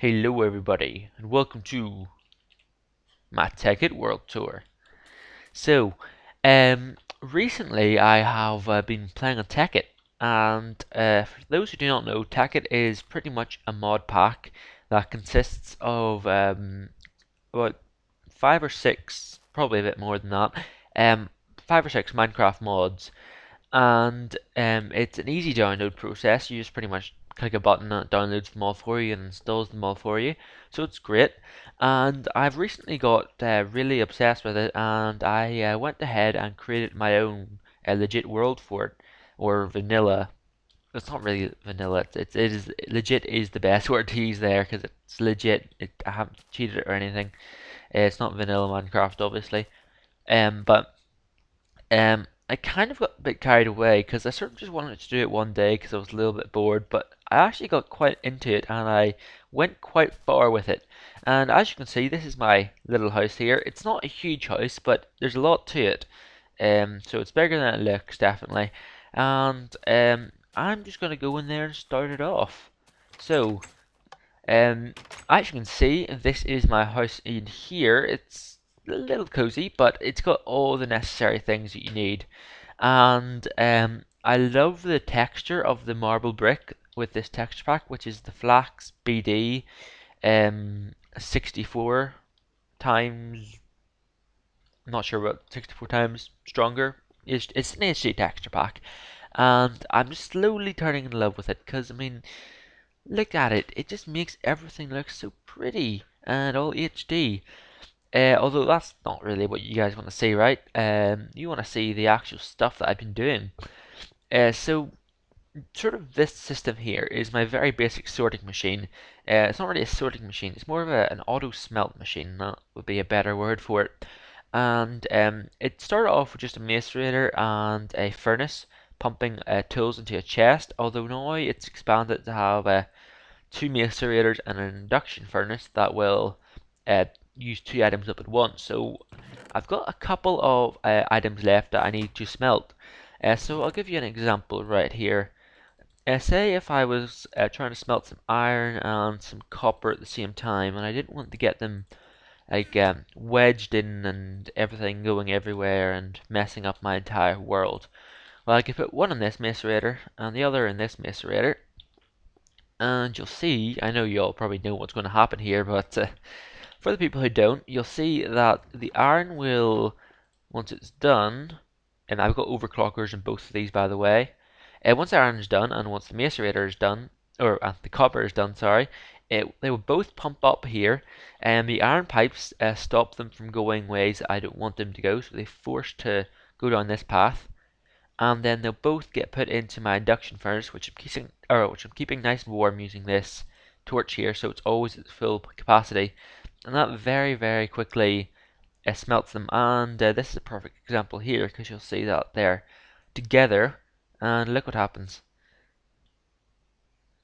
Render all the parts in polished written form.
Hello everybody, and welcome to my Tekkit World Tour. So, recently I have been playing on Tekkit, and for those who do not know, Tekkit is pretty much a mod pack that consists of about 5 or 6, probably a bit more than that, 5 or 6 Minecraft mods, and it's an easy download process. You just pretty much click a button and it downloads them all for you and installs them all for you. So it's great. And I've recently got really obsessed with it, and I went ahead and created my own legit world for it, or vanilla. It's not really vanilla. It is legit is the best word to use there because it's legit. I haven't cheated or anything. It's not vanilla Minecraft, obviously. But I kind of got a bit carried away because I sort of just wanted to do it one day because I was a little bit bored, but I actually got quite into it and I went quite far with it. And as you can see, this is my little house here. It's not a huge house, but there's a lot to it. So it's bigger than it looks, definitely. And I'm just going to go in there and start it off. So, um, as you can see, this is my house in here. It's a little cozy, but it's got all the necessary things that you need. And I love the texture of the marble brick with this texture pack, which is the Flax BD 64 times, I'm not sure what, 64 times stronger. It's an HD texture pack, and I'm just slowly turning in love with it because I mean, look at it. It just makes everything look so pretty and all HD. Although that's not really what you guys want to see, right? You want to see the actual stuff that I've been doing. So sort of this system here is my very basic sorting machine. It's not really a sorting machine. It's more of an auto smelt machine. That would be a better word for it. And it started off with just a macerator and a furnace pumping tools into a chest. Although now it's expanded to have 2 macerators and an induction furnace that will uh, use 2 items up at once. So I've got a couple of items left that I need to smelt. So I'll give you an example right here. Say if I was trying to smelt some iron and some copper at the same time, and I didn't want to get them like wedged in and everything going everywhere and messing up my entire world. Well, I could put one in this macerator and the other in this macerator, and you'll see, I know you all probably know what's going to happen here, but for the people who don't, you'll see that the iron will, once it's done, and I've got overclockers in both of these by the way, once the iron is done and once the macerator is done, or the copper is done, sorry, they will both pump up here, and the iron pipes stop them from going ways that I don't want them to go, so they're forced to go down this path, and then they'll both get put into my induction furnace, which I'm keeping nice and warm using this torch here, so it's always at full capacity, and that very quickly smelts them. And this is a perfect example here because you'll see that they're together, and look what happens.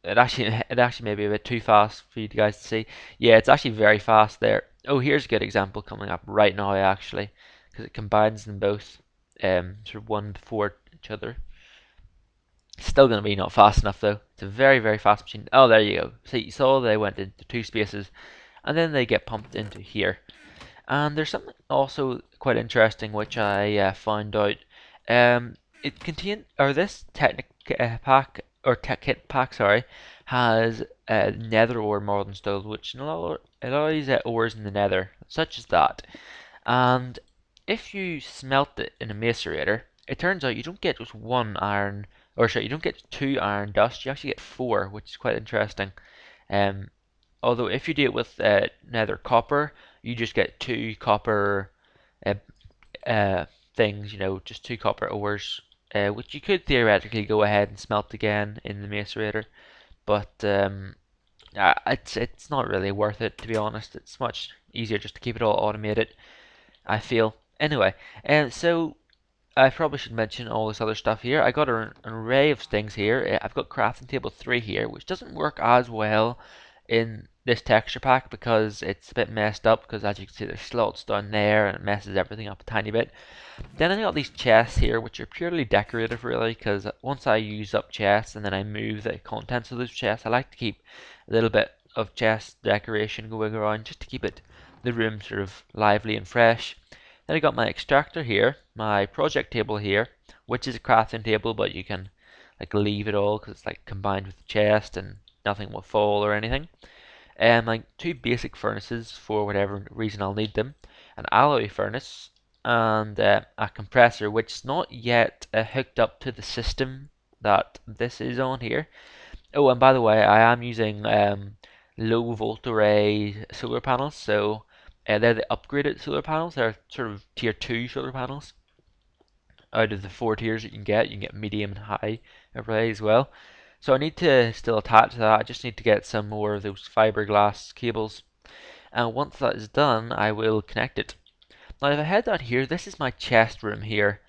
It actually may be a bit too fast for you guys to see. Yeah, it's actually very fast there. Oh, here's a good example coming up right now actually, because it combines them both, sort of one before each other. Still going to be not fast enough though. It's a very fast machine. Oh, there you go. See, you saw they went into 2 spaces, and then they get pumped into here. And there's something also quite interesting which I found out. It contain or this Technic pack or Tech Kit pack, sorry, has Nether ore mod installed, which allows ores in the Nether, such as that. And if you smelt it in a macerator, it turns out you don't get just one iron, or sorry, you don't get 2 iron dust. You actually get 4, which is quite interesting. Um, Although if you do it with nether copper, you just get 2 copper uh, things, just 2 copper ores, which you could theoretically go ahead and smelt again in the macerator, but it's not really worth it to be honest. It's much easier just to keep it all automated, I feel. Anyway, and so I probably should mention all this other stuff here. I got an array of things here. I've got crafting table 3 here, which doesn't work as well in this texture pack because it's a bit messed up, because as you can see there's slots down there and it messes everything up a tiny bit. Then I got these chests here which are purely decorative really, because once I use up chests and then I move the contents of those chests, I like to keep a little bit of chest decoration going around just to keep the room sort of lively and fresh. Then I got my extractor here, my project table here, which is a crafting table, but you can like leave it all because it's like combined with the chest and nothing will fall or anything. And like two basic furnaces for whatever reason I'll need them, an alloy furnace and a compressor, which is not yet hooked up to the system that this is on here. Oh, and by the way, I am using low volt array solar panels, so they're the upgraded solar panels. They're sort of tier 2 solar panels. Out of the four tiers that you can get medium and high array as well. So I need to still attach that. I just need to get some more of those fiberglass cables. And once that is done, I will connect it. Now if I head down here, this is my chest room here.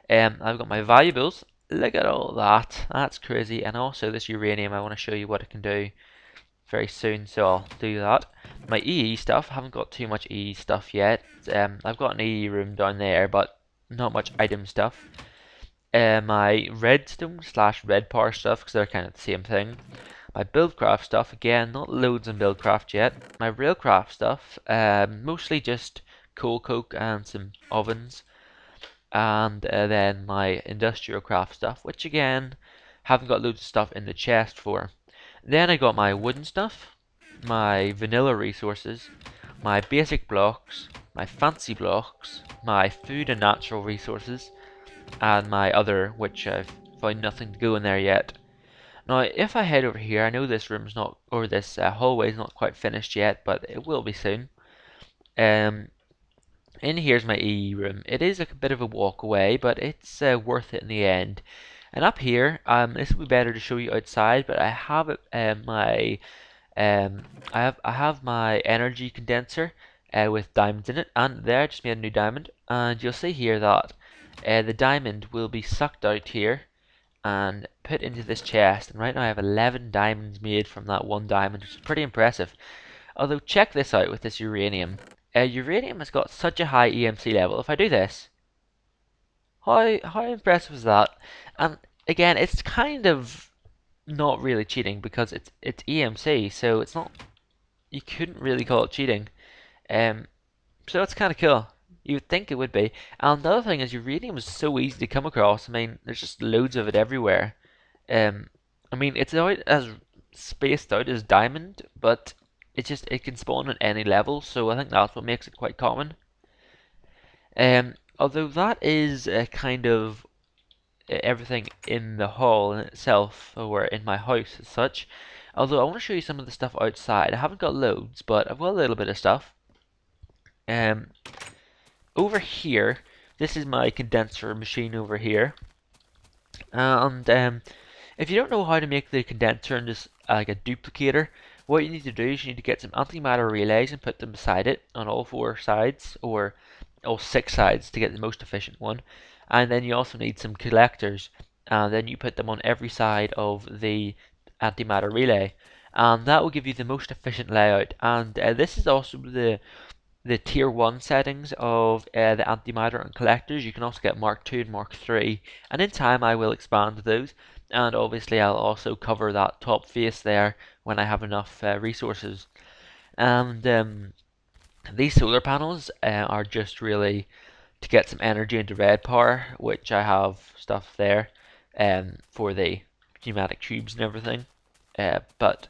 I've got my valuables. Look at all that. That's crazy. And also this uranium, I want to show you what it can do very soon, so I'll do that. My EE stuff, haven't got too much EE stuff yet. I've got an EE room down there, but not much item stuff. My redstone slash red power stuff, because they're kind of the same thing. My buildcraft stuff, again, not loads in buildcraft yet. My railcraft stuff, mostly just coal coke and some ovens. And then my industrial craft stuff, which again, haven't got loads of stuff in the chest for. Then I got my wooden stuff, my vanilla resources, my basic blocks, my fancy blocks, my food and natural resources, and my other, which I've found nothing to go in there yet. Now, if I head over here, I know this room's not, or this hallway's not quite finished yet, but it will be soon. Um, in here's my EE room. It is a bit of a walk away, but it's worth it in the end. And up here, this would be better to show you outside, but I have it, um, I have my energy condenser with diamonds in it, and there I just made a new diamond, and you'll see here that the diamond will be sucked out here and put into this chest. And right now I have 11 diamonds made from that one diamond, which is pretty impressive. Although check this out with this uranium. Uranium has got such a high EMC level. If I do this, how impressive is that? And again, it's kind of not really cheating because it's EMC, so it's not. You couldn't really call it cheating. Um, so it's kind of cool. You would think it would be. And the other thing is, uranium is so easy to come across. I mean, there's just loads of it everywhere. Um, I mean, it's not as spaced out as diamond, but it can spawn at any level. So I think that's what makes it quite common. Although that is kind of everything in the hall in itself, or in my house as such. Although I want to show you some of the stuff outside. I haven't got loads, but I've got a little bit of stuff. Um, Over here, this is my condenser machine over here. And if you don't know how to make the condenser and just like a duplicator, what you need to do is you need to get some antimatter relays and put them beside it on all four sides, or all six sides to get the most efficient one. And then you also need some collectors, and then you put them on every side of the antimatter relay. And that will give you the most efficient layout. And this is also the tier 1 settings of the antimatter and collectors. You can also get Mark 2 and Mark 3, and in time I will expand those, and obviously I'll also cover that top face there when I have enough resources. And these solar panels are just really to get some energy into red power, which I have stuff there for the pneumatic tubes and everything, but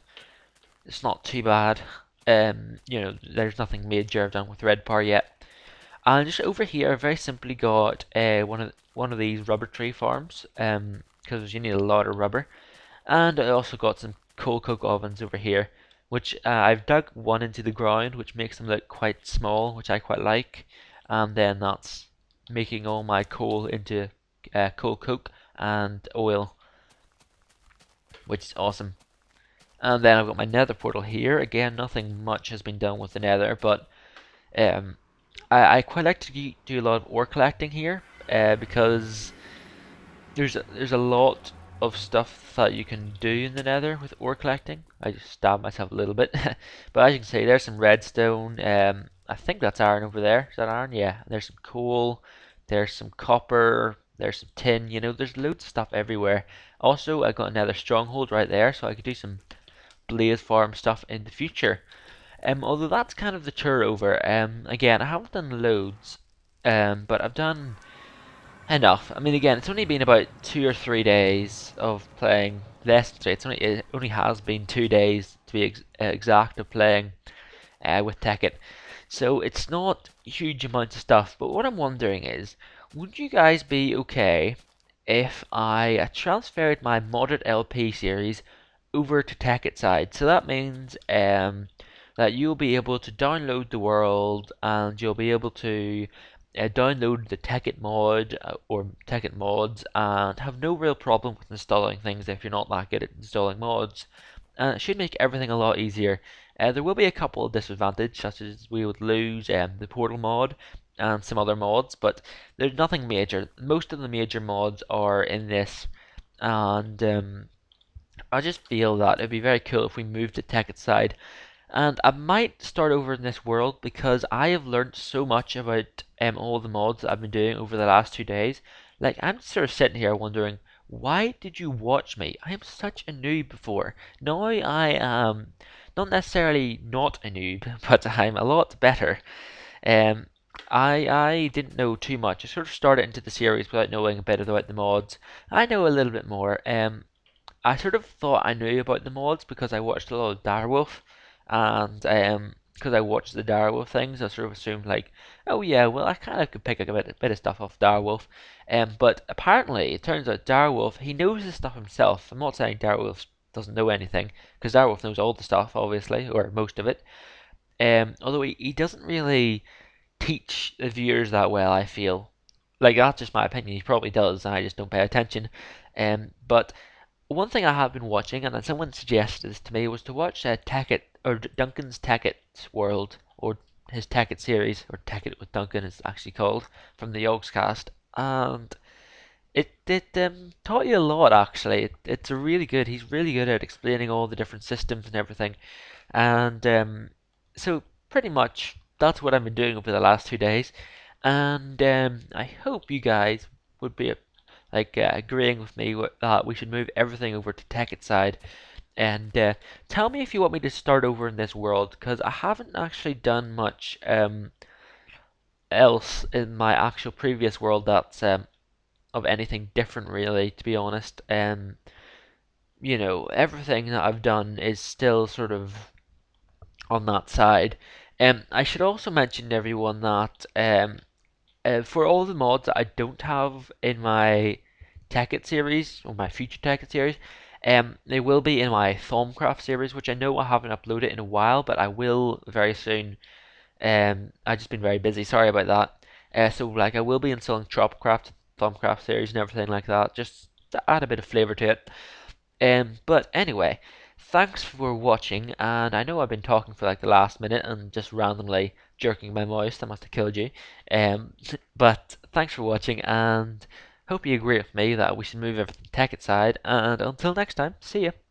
it's not too bad. There's nothing major I've done with red power yet. And just over here, I very simply got one of these rubber tree farms, because you need a lot of rubber. And I also got some coal coke ovens over here, which I've dug one into the ground, which makes them look quite small, which I quite like. And then that's making all my coal into coal coke and oil, which is awesome. And then I've got my nether portal here. Again, nothing much has been done with the nether, but I quite like to do a lot of ore collecting here because there's a lot of stuff that you can do in the nether with ore collecting. I just stabbed myself a little bit. But as you can see, there's some redstone. I think that's iron over there. Is that iron? Yeah. There's some coal. There's some copper. There's some tin. There's loads of stuff everywhere. Also, I got another stronghold right there, so I could do some blaze farm stuff in the future. Although that's kind of the tour over. Again, I haven't done loads, but I've done enough. I mean, again, it's only been about 2 or 3 days of playing. Less than 3. It only has been 2 days to be exact of playing with Tekkit. So it's not huge amounts of stuff. But what I'm wondering is, would you guys be okay if I transferred my modded LP series over to Tekkit side? So that means that you'll be able to download the world and you'll be able to download the Tekkit mod or Tekkit mods and have no real problem with installing things if you're not that good at installing mods. And it should make everything a lot easier. There will be a couple of disadvantages, such as we would lose the portal mod and some other mods, but there's nothing major. Most of the major mods are in this, and I just feel that it'd be very cool if we moved to Tekkit side. And I might start over in this world because I have learned so much about all the mods that I've been doing over the last 2 days. Like, I'm sort of sitting here wondering, why did you watch me? I am such a noob before. Now I am not necessarily not a noob, but I'm a lot better. Um, I didn't know too much. I sort of started into the series without knowing a bit about the mods. I know a little bit more. I sort of thought I knew about the mods because I watched a lot of Direwolf, and because I watched the Direwolf things, I sort of assumed like, oh yeah, well I kind of could pick a bit of stuff off Direwolf. But apparently it turns out Direwolf he knows his stuff himself. I'm not saying Direwolf doesn't know anything because Direwolf knows all the stuff, obviously, or most of it. Although he doesn't really teach the viewers that well, I feel. Like that's just my opinion. He probably does, and I just don't pay attention. But one thing I have been watching, and then someone suggested this to me, was to watch Tekkit or Duncan's Tekkit World or his Tekkit series, or Tekkit with Duncan is actually called from the Yogscast, and it taught you a lot actually. It's a really good. He's really good at explaining all the different systems and everything, and so pretty much that's what I've been doing over the last 2 days, and I hope you guys would be agreeing with me that we should move everything over to Tekkit side. And tell me if you want me to start over in this world, because I haven't actually done much else in my actual previous world that's of anything different, really, to be honest. Everything that I've done is still sort of on that side. I should also mention to everyone that for all the mods that I don't have in my Tekkit series or my future Tekkit series, they will be in my Thaumcraft series, which I know I haven't uploaded in a while, but I will very soon. I've just been very busy. Sorry about that. So like I will be installing Tropcraft, Thaumcraft series, and everything like that, just to add a bit of flavor to it. But anyway, thanks for watching, and I know I've been talking for like the last minute and just randomly jerking my mouse. That must have killed you. But thanks for watching, and hope you agree with me that we should move everything tech side. And until next time, see ya.